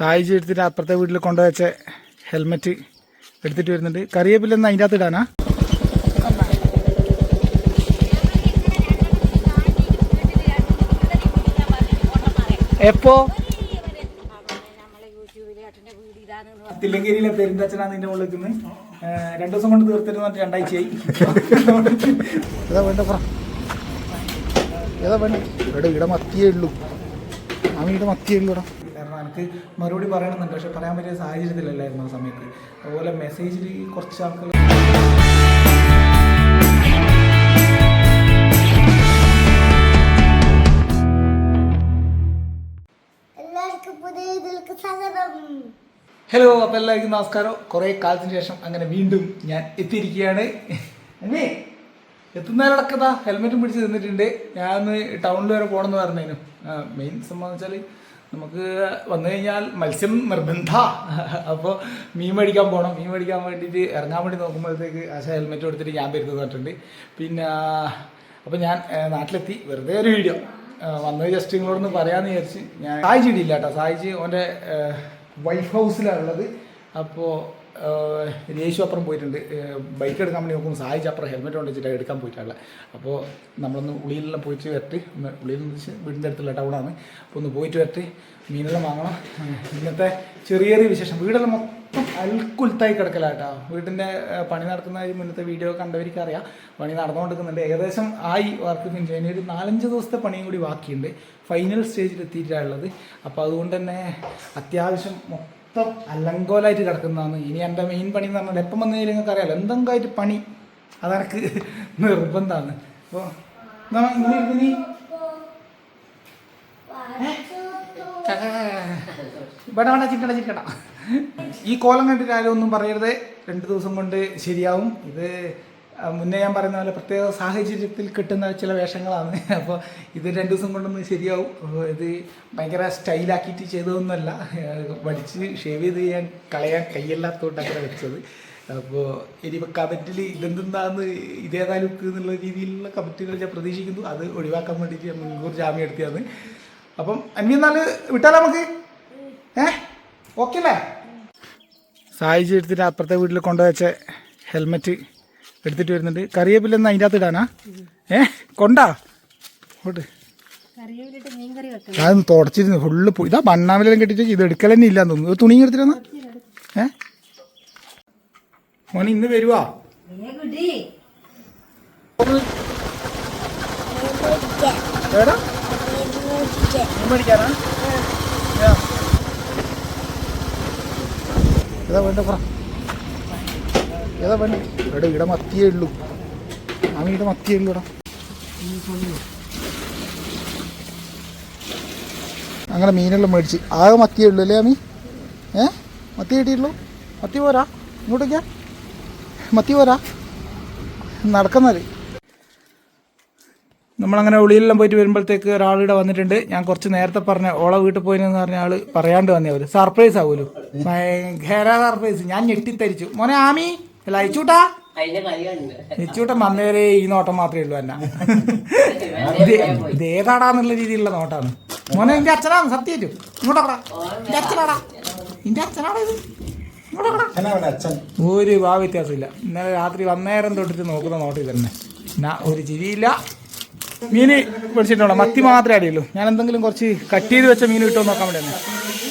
സായിജ് എടുത്തിട്ട് അപ്പുറത്തെ വീട്ടിൽ കൊണ്ടുവച്ച ഹെൽമെറ്റ് എടുത്തിട്ട് വരുന്നുണ്ട്. കറിവേപ്പിലൊന്നും അതിൻ്റെ അകത്ത് ഇടാനാ? എപ്പോ തില്ലങ്കേരിയിലെ പെരുന്തച്ഛനാണ് നിന്റെ മുകളിൽ നിന്ന് 2 ദിവസം കൊണ്ട് തീർത്തിട്ട് 2 ആഴ്ചയായി. ഏതാ വേണ്ട പറ, ഏതാ വേണ്ട? ഇവിടെ മത്തിയേ ഉള്ളൂ, ഇവിടെ മത്തിയേ ഉള്ളൂ. കാരണം എനിക്ക് മറുപടി പറയണമെന്നുണ്ട്, പക്ഷെ പറയാൻ പറ്റിയ സാഹചര്യത്തിലല്ലായിരുന്നു ആ സമയത്ത്. അതുപോലെ മെസ്സേജിൽ കുറച്ച് ആൾക്കാർ ഹലോ, അപ്പോൾ എല്ലാവർക്കും നമസ്കാരം. കുറേ കാലത്തിന് ശേഷം അങ്ങനെ വീണ്ടും ഞാൻ എത്തിയിരിക്കുകയാണ്. അല്ലേ എത്തുന്നതിലടക്കതാ ഹെൽമെറ്റും പിടിച്ച് നിന്നിട്ടുണ്ട്. ഞാനൊന്ന് ടൗണിൽ വരെ പോകണമെന്ന് പറഞ്ഞതിനും മെയിൻ സംഭവം വെച്ചാൽ നമുക്ക് വന്നു കഴിഞ്ഞാൽ മത്സ്യം നിർബന്ധ. അപ്പോൾ മീൻ മേടിക്കാൻ പോകണം. മീൻ മേടിക്കാൻ വേണ്ടിയിട്ട് ഇറങ്ങാൻ വേണ്ടി നോക്കുമ്പോഴത്തേക്ക് ആശ ഹെൽമെറ്റ് കൊടുത്തിട്ട് ഞാൻ വരുന്നത് പറഞ്ഞിട്ടുണ്ട്. പിന്നെ അപ്പോൾ ഞാൻ നാട്ടിലെത്തി. വെറുതെ ഒരു വീഡിയോ വന്നത് ജസ്റ്റ് നിങ്ങളോടൊന്ന് പറയാമെന്ന് വിചാരിച്ച്. ഞാൻ സായിജ് ഇടിയില്ല കേട്ടോ. സായിജ് ഓൻ്റെ വൈഫ് ഹൗസിലാണുള്ളത്. അപ്പോൾ രേശു അപ്പുറം പോയിട്ടുണ്ട് ബൈക്ക് എടുക്കാൻ വേണ്ടി നോക്കുമ്പോൾ സായിജ് അപ്പുറം ഹെൽമെറ്റ് കൊണ്ട് വെച്ചിട്ട് എടുക്കാൻ പോയിട്ടുള്ളത്. അപ്പോൾ നമ്മളൊന്ന് ഉള്ളിലെല്ലാം പോയിട്ട് വരട്ടെ. ഉള്ളിൽ നിന്ന് വീടിൻ്റെ അടുത്തുള്ള ടൗണാണ്. അപ്പോൾ ഒന്ന് പോയിട്ട് വരട്ടെ, മീനെല്ലാം വാങ്ങണം. ഇന്നത്തെ ചെറിയ ചെറിയ വിശേഷം. വീടെല്ലാം മൊത്തം അൽക്കുലത്തായി കിടക്കലാട്ടോ. വീടിൻ്റെ പണി നടക്കുന്ന മുന്നത്തെ വീഡിയോ കണ്ടവർക്ക് അറിയാം. പണി നടന്നുകൊണ്ടിരിക്കുന്നുണ്ട്. ഏകദേശം ആയി വർക്ക് ഫിനിഷ്. അതിന് ഒരു 4-5 ദിവസത്തെ പണിയും കൂടി ബാക്കിയുണ്ട്. ഫൈനൽ സ്റ്റേജിൽ എത്തിയിട്ടുള്ളത്. അപ്പോൾ അതുകൊണ്ട് തന്നെ അത്യാവശ്യം മൊത്തം അലങ്കോലായിട്ട് കിടക്കുന്നതാണ്. ഇനി എൻ്റെ മെയിൻ പണി എന്ന് പറഞ്ഞാൽ എപ്പം വന്നു കഴിഞ്ഞാൽ നിങ്ങൾക്ക് അറിയാമല്ലോ, എന്തെങ്കിലും ആയിട്ട് പണി അതെനിക്ക് നിർബന്ധമാണ്. അപ്പോൾ ഇങ്ങനെ ഇരുന്ന് വേണ്ട ചിക്കട ഈ കോലം കണ്ടിട്ട് ആരും ഒന്നും പറയരുത്. 2 ദിവസം കൊണ്ട് ശരിയാവും. ഇത് മുന്നേ ഞാൻ പറയുന്ന പോലെ പ്രത്യേക സാഹചര്യത്തിൽ കിട്ടുന്ന ചില വേഷങ്ങളാണ്. അപ്പോൾ ഇത് 2 ദിവസം കൊണ്ടൊന്നും ശരിയാവും. ഇത് ഭയങ്കര സ്റ്റൈലാക്കിയിട്ട് ചെയ്തതൊന്നുമല്ല. വടിച്ച് ഷേവ് ചെയ്ത് കളയാൻ കയ്യല്ലാത്തോട്ട് അങ്ങനെ വെച്ചത്. അപ്പോൾ ഇനിയിപ്പോൾ കമൻറ്റിൽ ഇതെന്താന്ന് ഇതേതാ ലുക്ക് എന്നുള്ള രീതിയിലുള്ള കമൻറ്റുകൾ ഞാൻ പ്രതീക്ഷിക്കുന്നു. അത് ഒഴിവാക്കാൻ വേണ്ടിയിട്ട് ഞാൻ മുൻകൂർ ജാമ്യം എടുത്തതാണ്. അപ്പം അന്യ എന്നാൽ വിട്ടാലോ നമുക്ക്? ഓക്കെ അല്ലേ? സായിജ് എടുത്തിട്ട് അപ്പുറത്തെ വീട്ടിൽ കൊണ്ടുവച്ച ഹെൽമെറ്റ് എടുത്തിട്ട് വരുന്നുണ്ട്. കറിവേപ്പിലൊന്നും അതിൻ്റെ അകത്ത് ഇടാനാ? കൊണ്ടാ ഓട്ട് അതൊന്ന് തുടച്ചിരുന്നു ഫുള്ള് പോയി. ഇതാ ബണ്ണാമിലെല്ലാം കെട്ടിട്ട് ഇത് എടുക്കൽ തന്നെ ഇല്ലാന്ന് തോന്നുന്നു. തുണി എടുത്തിട്ടാ മോനെ ഇന്ന് വരുവാ? എടാ മേടിക്കാനാ? ഏതാ വേണ്ട പറ, ഏതാ വേണ്ട? ഇവിടെ മത്തിയേ ഉള്ളൂ, ഇവിടെ മത്തിയേ ഉള്ളൂ. അങ്ങനെ മീനെല്ലാം മേടിച്ച് ആകെ മത്തിയേ ഉള്ളൂ അല്ലേ അമ്മി? മത്തി കിട്ടിയിട്ടുള്ളൂ. മത്തി പോരാ ഇങ്ങോട്ടേക്കാ? മത്തി പോരാ നടക്കുന്നാല്. നമ്മളങ്ങനെ ഉള്ളിലെല്ലാം പോയിട്ട് വരുമ്പോഴത്തേക്ക് ഒരാളിവിടെ വന്നിട്ടുണ്ട്. ഞാൻ കുറച്ച് നേരത്തെ പറഞ്ഞ ഓളെ വീട്ടിൽ പോയിന്ന് പറഞ്ഞ ആള് പറയാണ്ട് വന്നേ. അവർ സർപ്രൈസ് ആവുമല്ലോ, ഭയങ്കര സർപ്രൈസ്. ഞാൻ ഞെട്ടിത്തരിച്ചു. മോനെ ആമി അല്ല അയച്ചൂട്ടാ നിച്ചൂട്ടൻ വന്നേരെ ഈ നോട്ടം മാത്രമേ ഉള്ളൂ. എന്നാ ഇതേതാടാന്നുള്ള രീതിയിലുള്ള നോട്ടാണ്. മോനെ എന്റെ അച്ഛനാണ് സത്യം. ഇങ്ങോട്ടാ എന്റെ അച്ഛനാടാ, എന്റെ അച്ഛനാടാ ഇത്. ഒരു വ്യത്യാസമില്ല. ഇന്നലെ രാത്രി വന്നേരം തൊട്ടിട്ട് നോക്കുന്ന നോട്ട് തന്നെ. ഒരു ചിരിയില്ല. മീന് പിടിച്ചിട്ടുണ്ടോ? മത്തി മാത്രമേ അറിയുള്ളൂ. ഞാൻ എന്തെങ്കിലും കുറച്ച് കട്ട് ചെയ്ത് വെച്ച മീൻ കിട്ടുമോ നോക്കാൻ വേണ്ടി തന്നെ.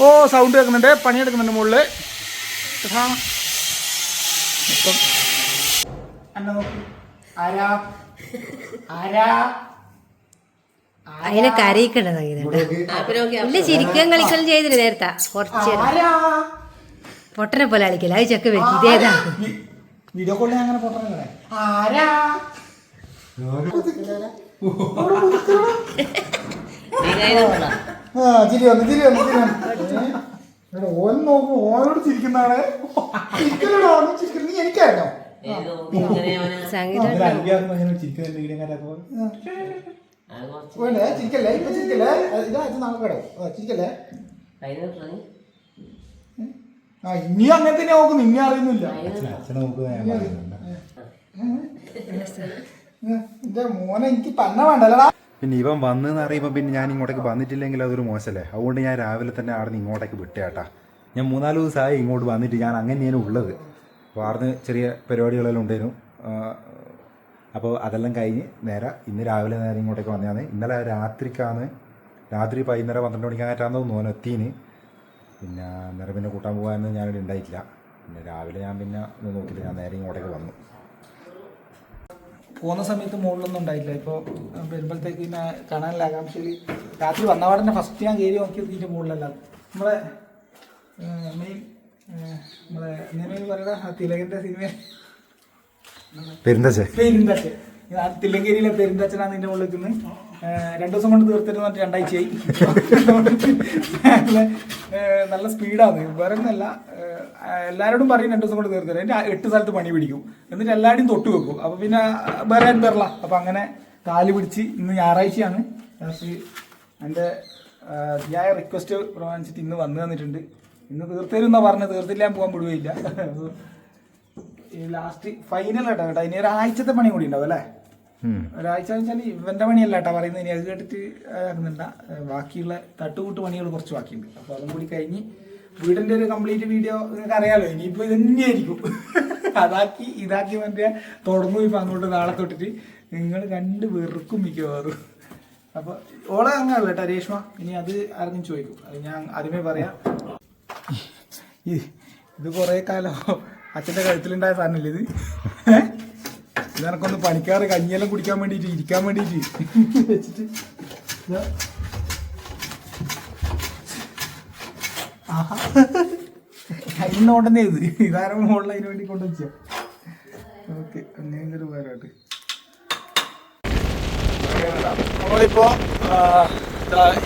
ഓ സൗണ്ട് കേൾക്കുന്നുണ്ട്, പണിയെടുക്കുന്നുണ്ട് മുകളിൽ. അതിനെ കരയിക്കണ്ട ചിരിക്കാൻ കളിക്കലും ചെയ്തില്ല നേരത്തെ. കുറച്ച് പൊട്ടനെ പോലെ കളിക്കല. അത് ചെക്ക് വെക്കും. ഇതേതാ വീഡിയോ കോളിൽ അങ്ങനെ പൊട്ടനെ ഓനോട് ചിരിക്കുന്നതാണ്. നീ എനിക്കായിരുന്നോ? ചിരിക്കല്ലേ ഇപ്പൊ ചിരിക്കല്ലേ? നമുക്കടോ ചിരിക്കല്ലേ? ഇനി അങ്ങനെ തന്നെ നോക്കുന്നു. ഇനി അറിയുന്നില്ല. എന്റെ മോനെ എനിക്ക് പന്ന വേണ്ടല്ലടാ. പിന്നെ ഇവൻ വന്നെന്ന് അറിയുമ്പോൾ പിന്നെ ഞാൻ ഇങ്ങോട്ടേക്ക് വന്നിട്ടില്ലെങ്കിൽ അതൊരു മോശമല്ലേ. അതുകൊണ്ട് ഞാൻ രാവിലെ തന്നെ അവിടെ നിന്ന് ഇങ്ങോട്ടേക്ക് വിട്ടേട്ടാ. ഞാൻ 3-4 ദിവസമായി ഇങ്ങോട്ട് വന്നിട്ട് ഞാൻ അങ്ങനെയാണ് ഉള്ളത്. അപ്പോൾ അവിടുന്ന് ചെറിയ പരിപാടികളെല്ലാം ഉണ്ടായിരുന്നു. അപ്പോൾ അതെല്ലാം കഴിഞ്ഞ് ഇന്ന് രാവിലെ നേരെ ഇങ്ങോട്ടേക്ക് വന്നതാണ്. ഇന്നലെ രാത്രി വൈകുന്നേരം 12 മണിക്കാറ്റാന്ന് തോന്നുന്നു എത്തീന്. പിന്നെ അന്നേരം പിന്നെ കൂട്ടാൻ പോകാനൊന്നും ഞാനിവിടെ ഉണ്ടായിട്ടില്ല. പിന്നെ രാവിലെ ഞാൻ പിന്നെ ഒന്ന് നോക്കിയിട്ട് ഞാൻ നേരെ ഇങ്ങോട്ടേക്ക് വന്നു. പോകുന്ന സമയത്ത് മുകളിലൊന്നും ഉണ്ടായില്ല. ഇപ്പോൾ വരുമ്പോഴത്തേക്ക് പിന്നെ കാണാനില്ല ആകാംക്ഷയിൽ രാത്രി വന്നപാടന്നെ ഫസ്റ്റ് ഞാൻ കയറി നോക്കിയത് ഇതിൻ്റെ മുകളിലല്ല. നമ്മളെ മെയിൻ ഇങ്ങനെ പറയുക തിലകൻ്റെ സിനിമ പെരുന്തച്ചൻ തില്ലങ്കേരിയിലെ പെരുന്തച്ചനാണ് ഇതിൻ്റെ മുകളിൽ നിൽക്കുന്നത്. 2 ദിവസം കൊണ്ട് തീർത്തിട്ട് 2 ആഴ്ചയായി. നല്ല സ്പീഡാണ്. വേറെ ഒന്നല്ല, എല്ലാവരോടും പറയും 2 ദിവസം കൊണ്ട് തീർത്തിട്ട്. എൻ്റെ 8 സ്ഥലത്ത് പണി പിടിക്കും, എന്നിട്ട് എല്ലാവരും തൊട്ട് വെക്കും. അപ്പോൾ പിന്നെ വേറെ തരല. അപ്പോൾ അങ്ങനെ കാല് പിടിച്ച് ഇന്ന് ഞായറാഴ്ചയാണ്. എൻ്റെ അതിയായ റിക്വസ്റ്റ് പ്രമാണിച്ചിട്ട് ഇന്ന് വന്നു തന്നിട്ടുണ്ട്. ഇന്ന് തീർത്തരുന്നാ പറഞ്ഞത്, തീർത്തില്ല ഞാൻ പോകാൻ വിടുകയില്ല. ഈ ലാസ്റ്റ് ഫൈനൽ കേട്ടോ. ഇനി ഒരാഴ്ചത്തെ പണി കൂടി ഉണ്ടാവും അല്ലേ? ഒരാഴ്ച വെച്ചാൽ ഇവന്റെ പണിയല്ല കേട്ടോ പറയുന്നത്. ഇനി അത് കേട്ടിട്ട് ആകുന്നുണ്ട. ബാക്കിയുള്ള തട്ടുകൂട്ട് പണികൾ കുറച്ച് ബാക്കിയുണ്ട്. അപ്പോൾ അതും കൂടി കഴിഞ്ഞ് വീടിൻ്റെ ഒരു കംപ്ലീറ്റ് വീഡിയോ നിങ്ങൾക്ക് അറിയാമല്ലോ. ഇനിയിപ്പോൾ ഇത് തന്നെയായിരിക്കും. ഇതാക്കി മറ്റേ തുടർന്നു ഇപ്പം അങ്ങോട്ട് നാളെ തൊട്ടിട്ട് നിങ്ങൾ കണ്ട് വെറുക്കും മിക്കവാറും. അപ്പോൾ ഓളെ അങ്ങനെയല്ല കേട്ടോ രേഷ്മ. ഇനി അത് ആർക്കും ചോദിക്കും, അത് ഞാൻ ആദ്യമേ പറയാം. ഇത് കുറേ കാലം അച്ഛൻ്റെ കഴുത്തിലുണ്ടായ സാധനമല്ലേ ഇത്? ഇതെനക്കൊന്ന് പണിക്കാറ് കഞ്ഞിയെല്ലാം കുടിക്കാൻ വേണ്ടിയിട്ട് ഇരിക്കാൻ വേണ്ടിയിട്ട് വെച്ചിട്ട് ഇന്നോണ്ടെന്നേ ഇത് ഇതാരം മുകളിൽ അതിന് വേണ്ടി കൊണ്ടുവച്ച. ഓക്കെ, അങ്ങനെ ഒരു ഉപകാരമായിട്ട് നമ്മളിപ്പോൾ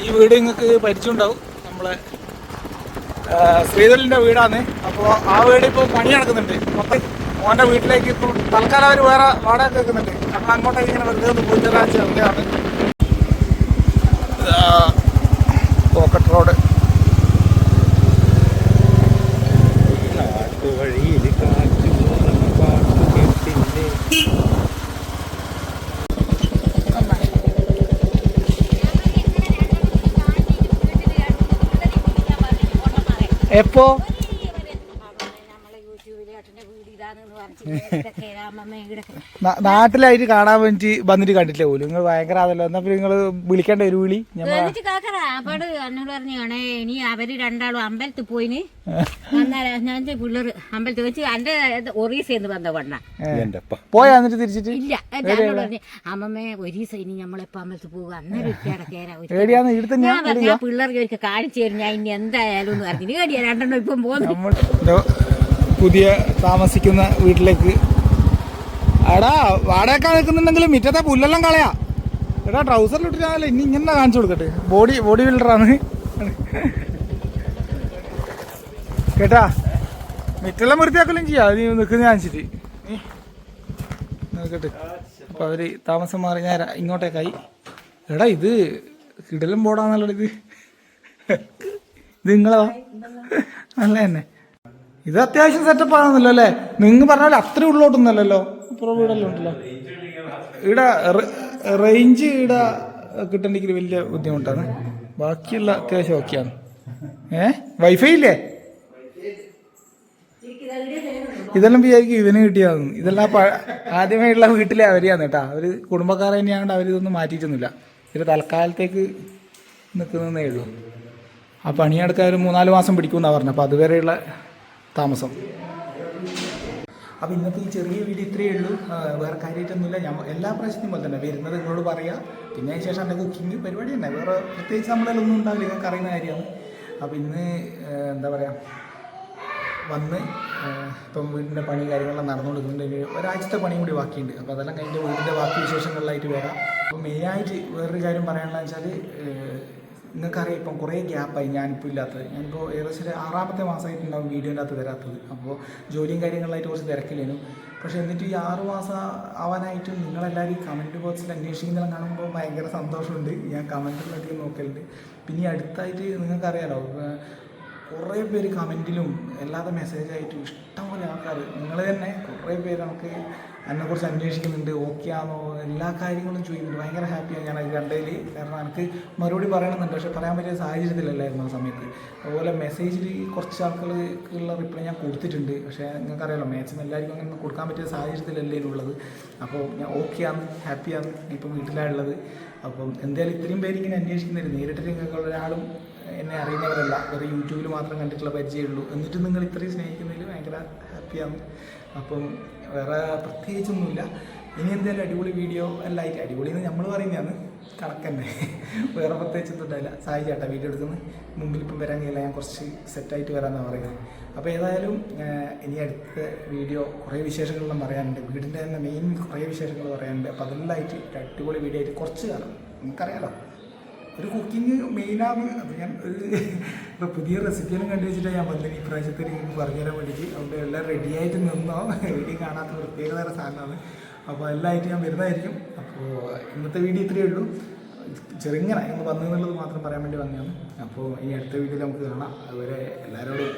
ഈ വീട് നിങ്ങൾക്ക് പരിചയമുണ്ടാവും. നമ്മളെ ശ്രീധരൻ്റെ വീടാണ്. അപ്പോൾ ആ വീട് ഇപ്പോൾ പണി നടക്കുന്നുണ്ട്. മൊത്തം മോൻ്റെ വീട്ടിലേക്ക് ഇപ്പോൾ തൽക്കാലം അവർ വേറെ വാടക കേൾക്കുന്നുണ്ട്. നമ്മൾ അങ്ങോട്ടേക്ക് ഇങ്ങനെ വെറുതെ ഒന്ന് പൂച്ചരാഴ്ച അവിടെയാണ് പോക്കറ്റ് റോഡ്. എപ്പോ നാട്ടിലായിട്ട് കാണാൻ വേണ്ടി വന്നിട്ട് കണ്ടിട്ടില്ല പോലും. നിങ്ങൾ ഭയങ്കര അതല്ലോ. എന്നാ പിന്നെ നിങ്ങൾ വിളിക്കേണ്ട ഒരു വിളി എന്നോട് പറഞ്ഞാണേ ഇനി അവര് രണ്ടാളും അമ്പലത്തിൽ പോയിന്. ഞാൻ പിള്ളേർ അമ്പലത്തിൽ വെച്ച് എന്റെ ഒറീസന്ന് വന്ന വണ്ണ പോയാ എന്നിട്ട് തിരിച്ചിട്ട് ഇല്ല. എന്നോട് പറഞ്ഞു അമ്മമ്മേ ഒരീസ ഇനി നമ്മളെപ്പോ അമ്പലത്തിൽ പോകുക അന്നേരം ഞാൻ പിള്ളേർക്ക് ഒരിക്കൽ കാണിച്ചു തരും. ഞാൻ ഇനി എന്തായാലും എന്ന് പറഞ്ഞു കേടിയാ 2 എണ്ണം ഇപ്പം പോകുന്നു. പുതിയ താമസിക്കുന്ന വീട്ടിലേക്ക് എടാ വാടക നിൽക്കുന്നുണ്ടെങ്കിൽ മിറ്റത്തെ പുല്ലെല്ലാം കളയാ. എടാ ട്രൗസറിലിട്ടിട്ടാണല്ലോ ഇനി ഇങ്ങനെ കാണിച്ചു കൊടുക്കട്ടെ. ബോഡി ബിൽഡറാണ് കേട്ടാ. മിറ്റെല്ലാം വൃത്തിയാക്കലും ചെയ്യാം നീ നിൽക്കുന്ന കാണിച്ചിട്ട് നോക്കട്ടെ. അപ്പൊ അവര് താമസം മാറി ഞാൻ ഇങ്ങോട്ടേക്കായി. എടാ ഇത് കിടലും ബോർഡാന്നല്ലോ. ഇത് നിങ്ങളതാ നല്ല തന്നെ. ഇത് അത്യാവശ്യം സെറ്റപ്പ് ആണെന്നല്ലോ അല്ലേ? നിങ്ങൾ പറഞ്ഞാൽ അത്ര ഉള്ളോട്ടൊന്നല്ലല്ലോ. അപ്പുറം വീടെല്ലാം ഉണ്ടല്ലോ. ഇവിടെ റേഞ്ച് ഇവിടെ കിട്ടണമെങ്കിൽ വലിയ ബുദ്ധിമുട്ടാണ്. ബാക്കിയുള്ള അത്യാവശ്യം ഓക്കെയാണ്. വൈഫൈ ഇല്ലേ? ഇതെല്ലാം വിചാരിക്കും ഇവന് കിട്ടിയാന്ന്. ഇതെല്ലാം ആദ്യമായിട്ടുള്ള വീട്ടിലെ അവരെയാണ് കേട്ടാ. അവര് കുടുംബക്കാരെ തന്നെയാണ്ട് അവരിതൊന്നും മാറ്റിയിട്ടൊന്നുമില്ല. ഇത് തൽക്കാലത്തേക്ക് നിൽക്കുന്നതേ ഉള്ളൂ. ആ പണിയെടുക്കാൻ ഒരു 3-4 മാസം പിടിക്കുമെന്നാണ് പറഞ്ഞത്. അപ്പോൾ അതുവരെയുള്ള താമസം. അപ്പോൾ ഇന്നത്തെ ഈ ചെറിയ വീഡിയോ ഇത്രയേ ഉള്ളൂ. വേറെ കാര്യമായിട്ടൊന്നുമില്ല. ഞാൻ എല്ലാ പ്രാവശ്യത്തെയും പോലെ തന്നെ വരുന്നത് നിങ്ങളോട് പറയാം. പിന്നെ അതിന് ശേഷം എൻ്റെ കുക്കിംഗ് പരിപാടി തന്നെ. വേറെ പ്രത്യേകിച്ച് നമ്മളൊന്നും ഉണ്ടാവില്ല, നിങ്ങൾക്ക് അറിയുന്ന കാര്യമാണ്. അപ്പോൾ ഇന്ന് എന്താ പറയുക വന്ന് ഇപ്പം വീടിൻ്റെ പണി കാര്യങ്ങളെല്ലാം നടന്നുകൊണ്ടിരിക്കുന്നുണ്ട്. ഒരാഴ്ചത്തെ പണിയും കൂടി ബാക്കിയുണ്ട്. അപ്പോൾ അതെല്ലാം കഴിഞ്ഞ് വീടിൻ്റെ ബാക്കി വിശേഷങ്ങളിലായിട്ട് വരാം. അപ്പോൾ മെയിനായിട്ട് വേറൊരു കാര്യം പറയാനുള്ളതെന്ന് വെച്ചാൽ നിങ്ങൾക്കറിയാം ഇപ്പം കുറേ ഗ്യാപ്പായി ഞാനിപ്പോൾ ഇല്ലാത്തത്. ഞാനിപ്പോൾ ഏകദേശം 6ാമത്തെ മാസമായിട്ടുണ്ടാവും വീഡിയോൻ്റെ അകത്ത് വരാത്തത്. അപ്പോൾ ജോലിയും കാര്യങ്ങളിലായിട്ട് കുറച്ച് തിരക്കില്ലേനും. പക്ഷേ എന്നിട്ട് ഈ 6 മാസം ആവാനായിട്ട് നിങ്ങളെല്ലാവരും കമൻറ്റ് ബോക്സിൽ അന്വേഷിക്കുന്നതെല്ലാം കാണുമ്പോൾ ഭയങ്കര സന്തോഷമുണ്ട്. ഞാൻ കമൻറ്റിലധികം നോക്കലുണ്ട്. പിന്നെ ഈ അടുത്തായിട്ട് നിങ്ങൾക്കറിയാലോ കുറേ പേര് കമൻറ്റിലും അല്ലാതെ മെസ്സേജായിട്ടും ഇഷ്ടംപോലെ ആൾക്കാർ നിങ്ങൾ തന്നെ കുറേ പേര് നമുക്ക് അതിനെക്കുറിച്ച് അന്വേഷിക്കുന്നുണ്ട്, ഓക്കെ ആണോ, എല്ലാ കാര്യങ്ങളും ചോദിക്കുന്നുണ്ട്. ഭയങ്കര ഹാപ്പിയാണ് ഞാനത് കണ്ടതിൽ. കാരണം എനിക്ക് മറുപടി പറയണമെന്നുണ്ട്, പക്ഷേ പറയാൻ പറ്റിയ സാഹചര്യത്തിലല്ലായിരുന്നു ആ സമയത്ത്. അതുപോലെ മെസ്സേജിൽ കുറച്ച് ആൾക്കാർക്കുള്ള റിപ്ലൈ ഞാൻ കൊടുത്തിട്ടുണ്ട്, പക്ഷേ നിങ്ങൾക്കറിയാലോ മാക്സിമം എല്ലാവർക്കും അങ്ങനെ കൊടുക്കാൻ പറ്റിയ സാഹചര്യത്തിലല്ലേ ഉള്ളത്. അപ്പോൾ ഞാൻ ഓക്കെയാണ്, ഹാപ്പിയാണ്, ഇപ്പം വീട്ടിലാണുള്ളത്. അപ്പം എന്തായാലും ഇത്രയും പേര് ഇങ്ങനെ അന്വേഷിക്കുന്നില്ല. നേരിട്ട് നിങ്ങൾക്കുള്ള ഒരാളും എന്നെ അറിയുന്നവരല്ല, വേറെ യൂട്യൂബിൽ മാത്രം കണ്ടിട്ടുള്ള പരിചയമുള്ളൂ. എന്നിട്ട് നിങ്ങൾ ഇത്രയും സ്നേഹിക്കുന്നതിൽ ഭയങ്കര ഹാപ്പിയാണ്. അപ്പം വേറെ പ്രത്യേകിച്ചൊന്നുമില്ല. ഇനി എന്തായാലും അടിപൊളി വീഡിയോ എല്ലായിട്ട്, അടിപൊളി എന്ന് നമ്മൾ പറയുന്നതാണ്, കണക്കന്നെ, വേറെ പ്രത്യേകിച്ചൊന്നും ഉണ്ടായില്ല. സായി ചേട്ടാ വീഡിയോ എടുക്കുന്നത് മുമ്പിൽ ഇപ്പം വരാൻ കഴിയില്ല, ഞാൻ കുറച്ച് സെറ്റായിട്ട് വരാമെന്നാണ് പറയുന്നത്. അപ്പോൾ ഏതായാലും ഇനി അടുത്ത വീഡിയോ കുറേ വിശേഷങ്ങളെല്ലാം പറയാനുണ്ട്, വീടിൻ്റെ തന്നെ മെയിൻ കുറേ വിശേഷങ്ങൾ പറയാനുണ്ട്. അപ്പോൾ അതെല്ലാമായിട്ട് ഒരു അടിപൊളി വീഡിയോ ആയിട്ട് കുറച്ച് കാലം, നിങ്ങൾക്കറിയാലോ ഒരു കുക്കിംഗ് മെയിനാണ്. അത് ഞാൻ ഇപ്പോൾ പുതിയ റെസിപ്പിയെല്ലാം കണ്ടു വെച്ചിട്ടാണ് ഞാൻ വന്നത് ഈ പ്രാവശ്യത്തിൽ നിങ്ങൾക്ക് പറഞ്ഞുതരാൻ വേണ്ടിയിട്ട്. അതുകൊണ്ട് എല്ലാം റെഡിയായിട്ട് നിന്നോ, വീഡിയോ കാണാത്ത പ്രത്യേകതര സാധനമാണ്. അപ്പോൾ എല്ലാമായിട്ട് ഞാൻ വരുന്നതായിരിക്കും. അപ്പോൾ ഇന്നത്തെ വീഡിയോ ഇത്രയേ ഉള്ളൂ, ചെറുങ്ങനെ ഇന്ന് വന്നു എന്നുള്ളത് മാത്രം പറയാൻ വേണ്ടി വന്നതാണ്. അപ്പോൾ ഈ അടുത്ത വീഡിയോയിൽ നമുക്ക് കാണാം. അതുവരെ എല്ലാവരോടും